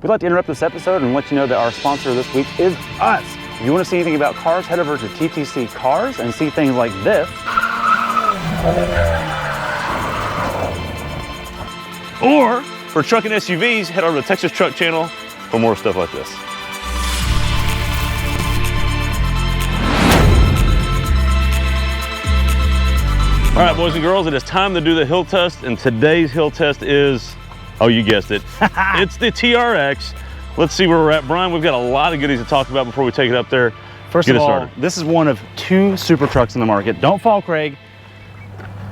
we'd like to interrupt this episode and let you know that our sponsor this week is us. If you want to see anything about cars, head over to TTC Cars and see things like this. Or for truck and SUVs, head over to the Texas Truck Channel for more stuff like this. All right, boys and girls, it is time to do the hill test, and today's hill test is, oh, you guessed it, it's the TRX. Let's see where we're at. Brian, we've got a lot of goodies to talk about before we take it up there. First of all, this is one of 2 super trucks in the market. Don't fall, Craig.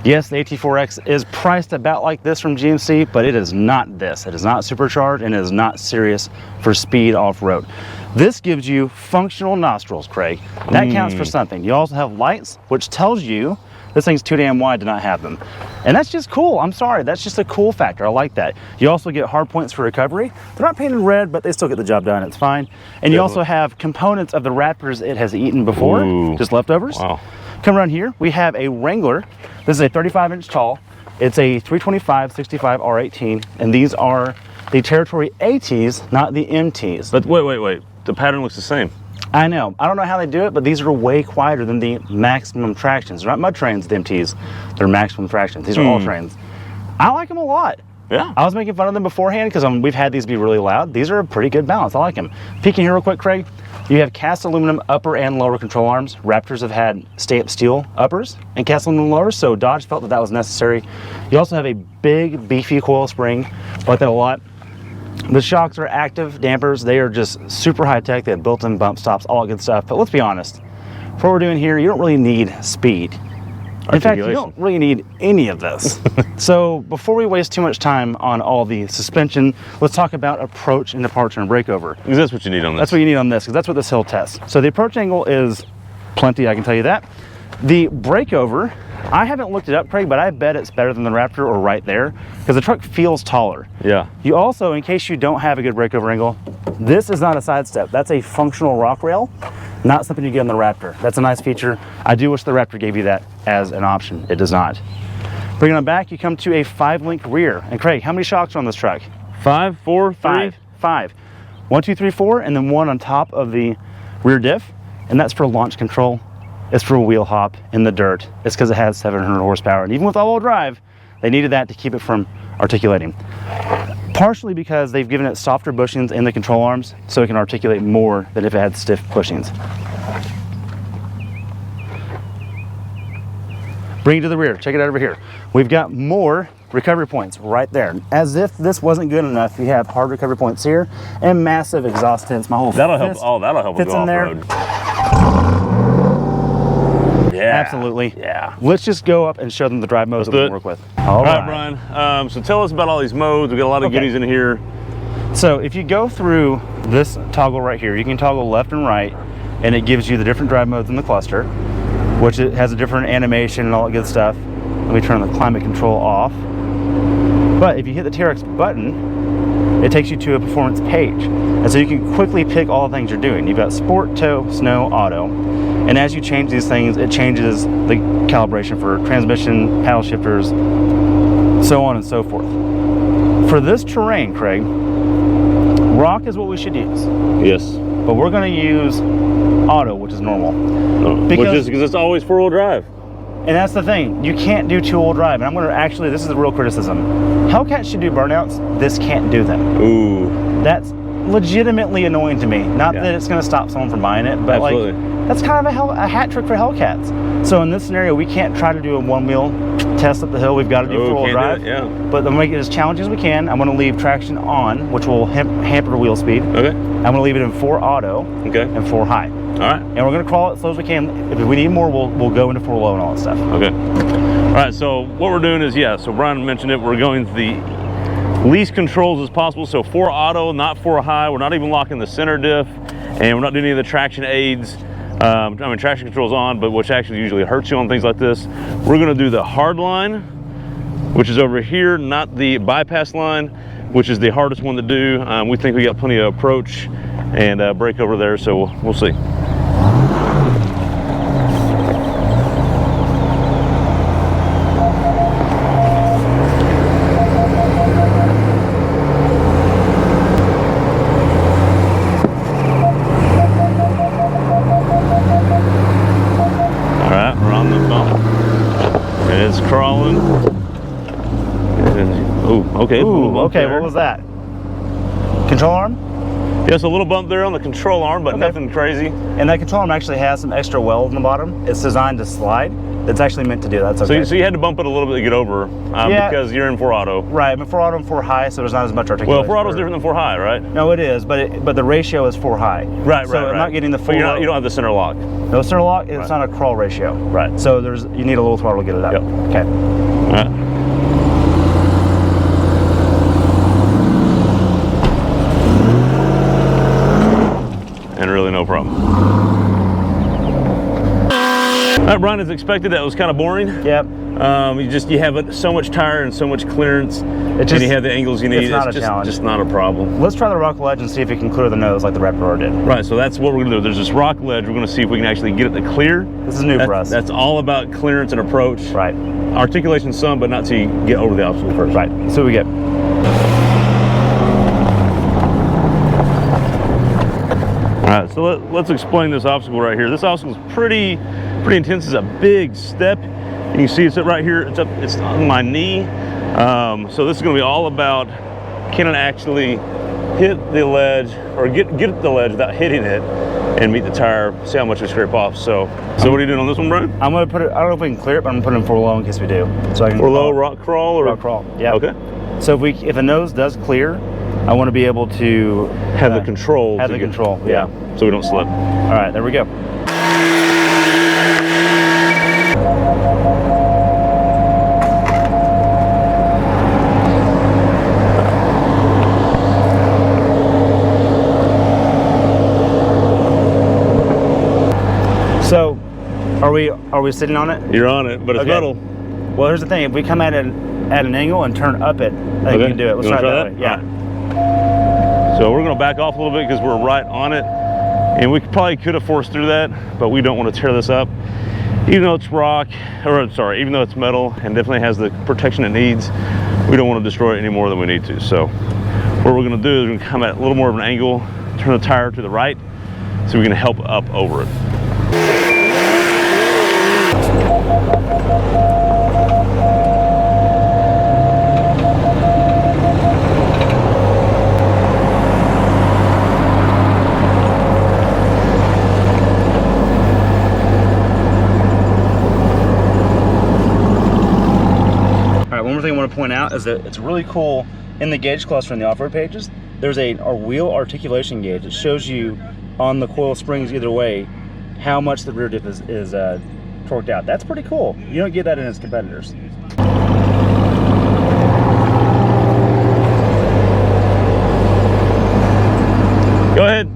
Yes, the AT4X is priced about like this from GMC, but it is not this. It is not supercharged, and it is not serious for speed off-road. This gives you functional nostrils, Craig. That counts for something. You also have lights, which tells you this thing's too damn wide to not have them. And that's just cool. I'm sorry, that's just a cool factor. I like that. You also get hard points for recovery. They're not painted red, but they still get the job done. It's fine. And you also have components of the Raptors it has eaten before, just leftovers. Wow. Come around here, we have a Wrangler. This is a 35-inch tall. It's a 325/65 R18, and these are the Territory ATs, not the MTs. But wait. The pattern looks the same. I know. I don't know how they do it, but these are way quieter than the maximum tractions. They're not mud trains, the MTs. They're maximum tractions. These are all trains. I like them a lot. Yeah. I was making fun of them beforehand because we've had these be really loud. These are a pretty good balance. I like them. Peeking here real quick, Craig. You have cast aluminum upper and lower control arms. Raptors have had stamped steel uppers and cast aluminum lowers, so Dodge felt that that was necessary. You also have a big, beefy coil spring. I like that a lot. The shocks are active dampers. They are just super high tech. They have built-in bump stops, all that good stuff. But let's be honest, for what we're doing here, you don't really need speed. In fact, you don't really need any of this. So before we waste too much time on all the suspension, let's talk about approach and departure and breakover. Because that's what you need on this. That's what you need on this, because that's what this hill tests. So the approach angle is plenty, I can tell you that. The breakover, I haven't looked it up, Craig, but I bet it's better than the Raptor or right there, because the truck feels taller. Yeah. You also, in case you don't have a good breakover angle, this is not a side step. That's a functional rock rail, not something you get on the Raptor. That's a nice feature. I do wish the Raptor gave you that as an option. It does not. Bringing it back, you come to a 5-link rear. And Craig, how many shocks are on this truck? 5, 4, 3? 5. 1, 2, 3, 4, and then 1 on top of the rear diff, and that's for launch control. It's for wheel hop in the dirt. It's because it has 700 horsepower. And even with all-wheel drive, they needed that to keep it from articulating. Partially because they've given it softer bushings in the control arms so it can articulate more than if it had stiff bushings. Bring it to the rear. Check it out over here. We've got more recovery points right there. As if this wasn't good enough, you have hard recovery points here and massive exhaust vents. My whole that'll help. Oh, that'll help fits go in there. off-road. Yeah. Absolutely. Yeah. Let's just go up and show them the drive modes that we can work with. All right, Brian. So tell us about all these modes. We've got a lot of goodies in here. So if you go through this toggle right here, you can toggle left and right, and it gives you the different drive modes in the cluster, which it has a different animation and all that good stuff. Let me turn the climate control off. But if you hit the TRX button, it takes you to a performance page. And so you can quickly pick all the things you're doing. You've got sport, tow, snow, auto. And as you change these things, it changes the calibration for transmission, paddle shifters, so on and so forth. For this terrain, Craig, rock is what we should use. Yes. But we're going to use auto, which is normal. Because it's always 4-wheel drive. And that's the thing, you can't do 2-wheel drive. And I'm going to actually, this is the real criticism. Hellcat should do burnouts, this can't do them. Ooh. That's legitimately annoying to me. Not that it's going to stop someone from buying it, but like, that's kind of a hat trick for Hellcats. So in this scenario, we can't try to do a 1-wheel test up the hill. We've got to do 4-wheel drive. But to make it as challenging as we can, I'm going to leave traction on, which will hamper wheel speed. Okay. I'm going to leave it in 4 auto and 4 high. All right. And we're going to crawl it as slow as we can. If we need more, we'll go into 4 low and all that stuff. Okay. All right, so what we're doing is, so Brian mentioned it, we're going to the least controls as possible. So 4 auto, not 4 high. We're not even locking the center diff, and we're not doing any of the traction aids. I mean, traction control's on, but which actually usually hurts you on things like this. We're going to do the hard line, which is over here, not the bypass line, which is the hardest one to do. We think we got plenty of approach and brake over there, so we'll see. bump okay, there. what was that? Control arm? Yes, a little bump there on the control arm, but Okay. nothing crazy. And that control arm actually has some extra weld in the bottom. It's designed to slide. It's actually meant to do that. That's okay. So you had to bump it a little bit to get over Yeah. because you're in 4 auto. Right, I'm in 4 auto and 4 high, so there's not as much articulation. Well, 4 auto is different than 4 high, right? No, it is, but the ratio is 4 high. Right, so I'm not getting the full. But you don't have the center lock. No center lock. It's not a crawl ratio. Right. So you need a little throttle to get it up. Yep. Okay. All right. And really no problem. All right, Brian, as expected, that was kind of boring. Yep. You have so much tire and so much clearance, and you have the angles you need. It's not a challenge. Just not a problem. Let's try the rock ledge and see if it can clear the nose like the Raptor R did. Right, so that's what we're gonna do. There's this rock ledge. We're gonna see if we can actually get it to clear. This is new for us. That's all about clearance and approach. Right. Articulation some, but not till you get over the obstacle first. Right. Let's see what we get. All right, so let's explain this obstacle right here. This obstacle is pretty intense. It's a big step. You can see it's right here. It's on my knee. So this is going to be all about can it actually hit the ledge or get the ledge without hitting it and meet the tire. See how much we scrape off. So what are you doing on this one, Brian? I'm gonna put it. I don't know if we can clear it, but I'm gonna put it in 4 low in case we do. So I can. 4 low, rock crawl, or rock crawl. Yeah. Okay. So if the nose does clear, I want to be able to Have the control. Have the control. Yeah. So we don't slip. All right. There we go. So, are we sitting on it? You're on it, but it's Okay. metal. Well, here's the thing. If we come at an angle and turn up it, I think we can do it. Let's You try wanna it that way. Yeah. All right. So we're going to back off a little bit because we're right on it, and we probably could have forced through that, but we don't want to tear this up. Even though it's rock, or sorry, even though it's metal and definitely has the protection it needs, we don't want to destroy it any more than we need to. So what we're going to do is we're going to come at a little more of an angle, turn the tire to the right, so we can help up over it. One more thing I want to point out is that it's really cool in the gauge cluster in the off-road pages. There's a wheel articulation gauge. It shows you on the coil springs either way how much the rear diff is torqued out. That's pretty cool. You don't get that in its competitors. Go ahead.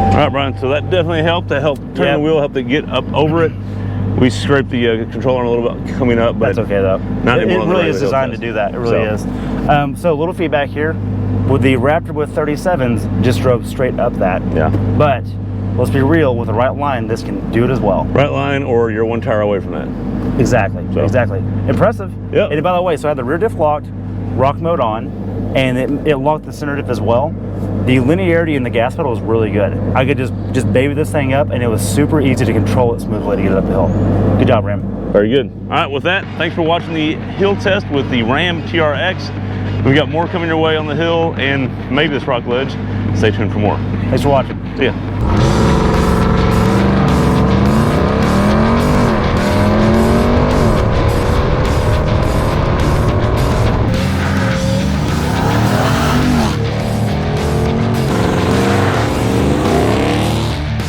All right, Brian, so that definitely helped. That helped turn the wheel, helped it get up over it. We scraped the controller a little bit coming up, but that's okay though. Not it anymore. really is designed to do that. It really is. So a little feedback here. With the Raptor with 37s, just drove straight up that. Yeah. But let's be real, with the right line, this can do it as well. Right line, or you're 1 tire away from that. Exactly. So. Exactly. Impressive. Yeah. And by the way, so I had the rear diff locked, rock mode on, and it locked the center diff as well. The linearity in the gas pedal was really good. I could just baby this thing up, and it was super easy to control it smoothly to get it up the hill. Good job, Ram. Very good. All right, with that, thanks for watching the hill test with the Ram TRX. We've got more coming your way on the hill and maybe this rock ledge. Stay tuned for more. Thanks for watching. See ya.